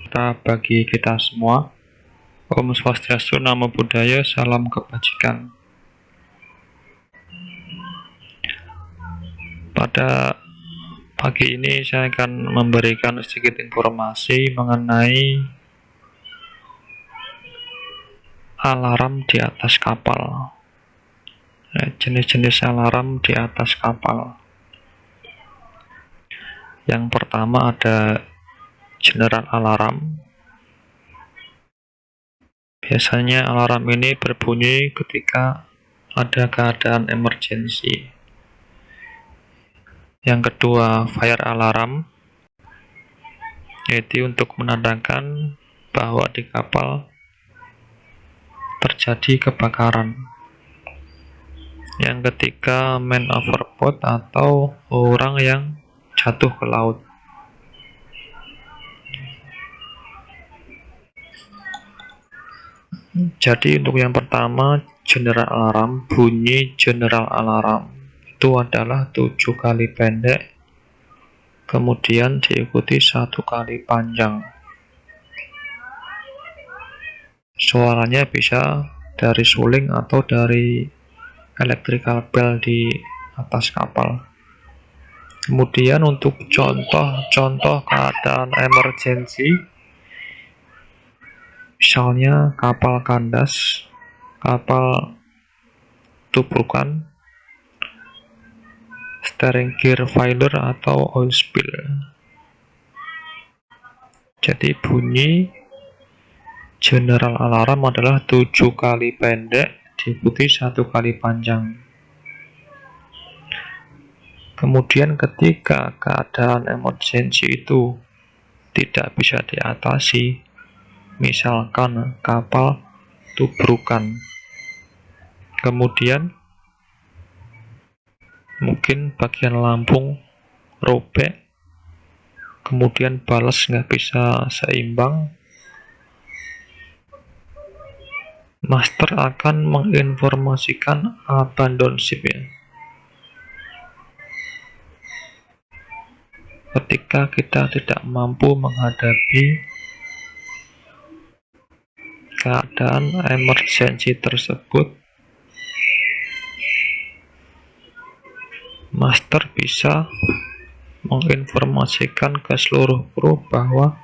Bagi kita semua. Om Swastiastu, Namo Buddhaya, salam kebajikan. Pada pagi ini saya akan memberikan sedikit informasi mengenai alarm di atas kapal. Jenis-jenis alarm di atas kapal. Yang pertama ada general alarm. Biasanya alarm ini berbunyi ketika ada keadaan emergensi. Yang kedua, fire alarm, yaitu untuk menandakan bahwa di kapal terjadi kebakaran. Yang ketiga, man overboard atau orang yang jatuh ke laut. Jadi untuk yang pertama, general alarm, bunyi general alarm itu adalah 7 kali pendek, kemudian diikuti 1 kali panjang. Suaranya bisa dari suling atau dari electrical bell di atas kapal. Kemudian untuk contoh keadaan emergensi, misalnya kapal kandas, kapal tubrukan, steering gear failure atau oil spill. Jadi bunyi general alarm adalah 7 kali pendek diikuti 1 kali panjang. Kemudian ketika keadaan emergensi itu tidak bisa diatasi, misalkan kapal tubrukan, kemudian mungkin bagian lambung robek, kemudian balas nggak bisa seimbang, master akan menginformasikan abandon ship ya. Ketika kita tidak mampu menghadapi keadaan emergensi tersebut, master bisa menginformasikan ke seluruh kru bahwa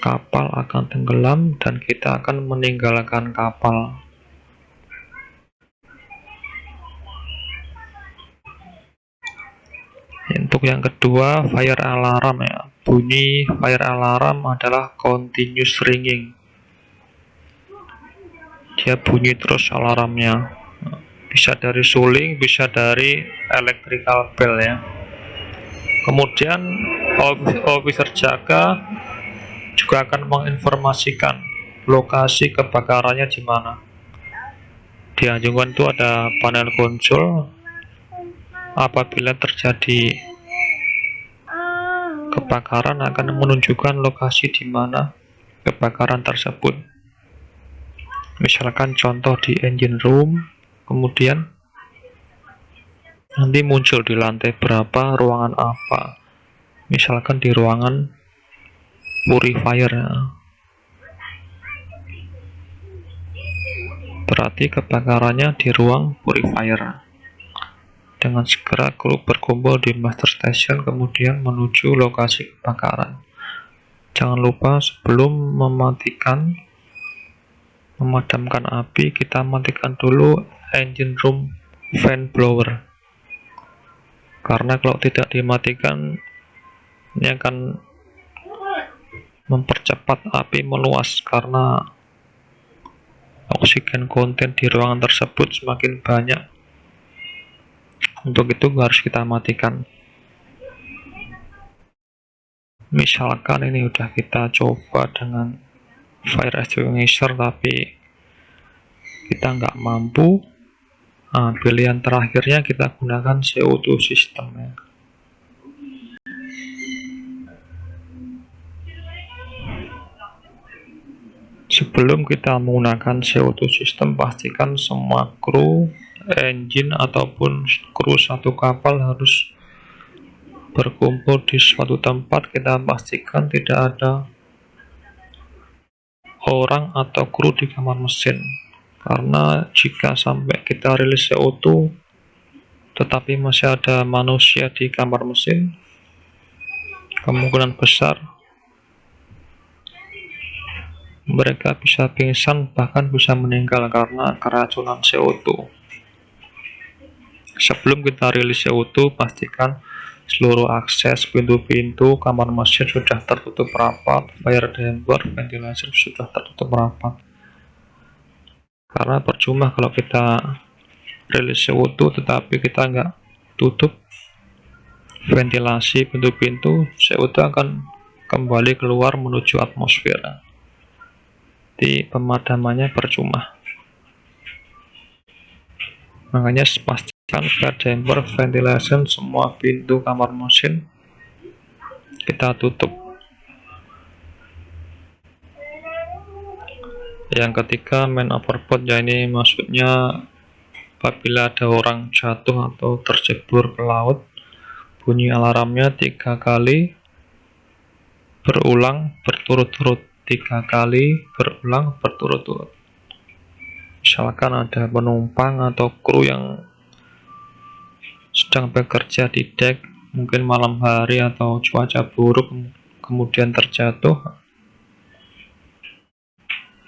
kapal akan tenggelam dan kita akan meninggalkan kapal. Untuk yang kedua, fire alarm ya. Bunyi fire alarm adalah continuous ringing. Dia bunyi terus alarmnya. Bisa dari suling, bisa dari electrical bell ya. Kemudian officer jaga juga akan menginformasikan lokasi kebakarannya di mana. Di anjungan itu ada panel konsol. Apabila terjadi kebakaran akan menunjukkan lokasi di mana kebakaran tersebut. Misalkan contoh di engine room, kemudian nanti muncul di lantai berapa, ruangan apa. Misalkan di ruangan purifier. Berarti kebakarannya di ruang purifier. Dengan segera kru berkumpul di master station kemudian menuju lokasi kebakaran. Jangan lupa sebelum memadamkan api, kita matikan dulu engine room fan blower. Karena kalau tidak dimatikan, ini akan mempercepat api meluas karena oksigen konten di ruangan tersebut semakin banyak. Untuk itu harus kita matikan. Misalkan ini udah kita coba dengan fire extinguisher tapi kita nggak mampu, pilihan terakhirnya kita gunakan CO2 system ya. Sebelum kita menggunakan CO2 system, pastikan semua kru, engine ataupun kru satu kapal harus berkumpul di suatu tempat, kita pastikan tidak ada orang atau kru di kamar mesin. Karena jika sampai kita rilis CO2 tetapi masih ada manusia di kamar mesin, kemungkinan besar mereka bisa pingsan, bahkan bisa meninggal karena keracunan CO2. Sebelum kita rilis CO2, pastikan seluruh akses pintu-pintu kamar mesin sudah tertutup rapat, fire damper, ventilasi sudah tertutup rapat. Karena percuma kalau kita rilis CO2 tetapi kita nggak tutup ventilasi pintu-pintu, CO2 akan kembali keluar menuju atmosfer. Di pemadamannya percuma. Makanya pastikan fire damper, ventilation, semua pintu kamar mesin kita tutup. Yang ketiga, main overboard, ya ini maksudnya apabila ada orang jatuh atau tercebur ke laut, bunyi alarmnya 3 kali berulang berturut-turut. 3 kali berulang berturut-turut. Misalkan ada penumpang atau kru yang sedang bekerja di dek, mungkin malam hari atau cuaca buruk, kemudian terjatuh,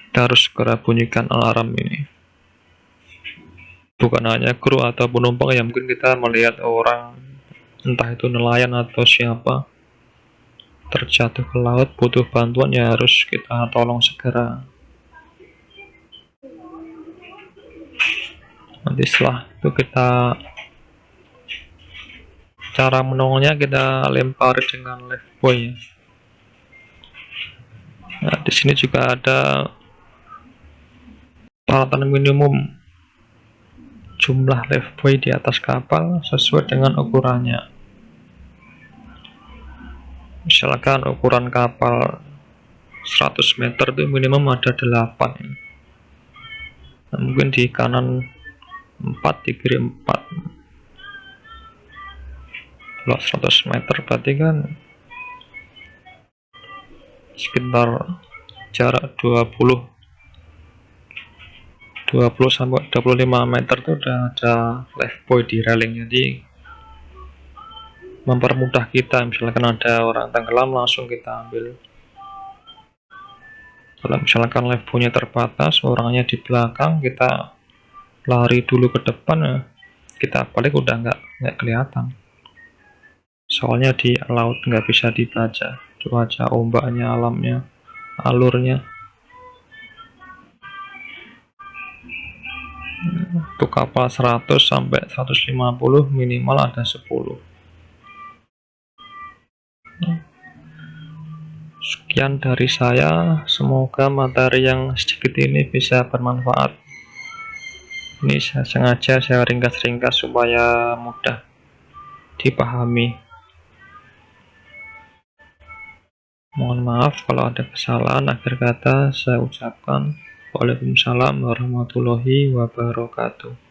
kita harus segera bunyikan alarm ini. Bukan hanya kru atau penumpang, yang mungkin kita melihat orang, entah itu nelayan atau siapa, terjatuh ke laut butuh bantuan, ya harus kita tolong segera. Nanti setelah itu cara menolongnya kita lempar dengan lifebuoy. Nah, di sini juga ada peralatan minimum jumlah lifebuoy di atas kapal sesuai dengan ukurannya. Misalkan ukuran kapal 100 meter itu minimum ada 8. Nah, mungkin di kanan 4, di kiri 4. Kalau 100 meter berarti kan sekitar jarak 20 sampai 25 meter itu udah ada lifebuoy di railing, jadi mempermudah kita. Misalkan ada orang tenggelam, langsung kita ambil. Kalau misalkan lifebuoy-nya terbatas, orangnya di belakang, kita lari dulu ke depan, ya kita balik udah nggak kelihatan. Soalnya di laut nggak bisa dibaca cuaca, ombaknya, alamnya, alurnya. Untuk kapal 100 sampai 150 minimal ada 10. Sekian dari saya, semoga materi yang sedikit ini bisa bermanfaat. Ini sengaja saya ringkas-ringkas supaya mudah dipahami. Mohon maaf kalau ada kesalahan. Akhir kata saya ucapkan Waalaikumsalam warahmatullahi wabarakatuh.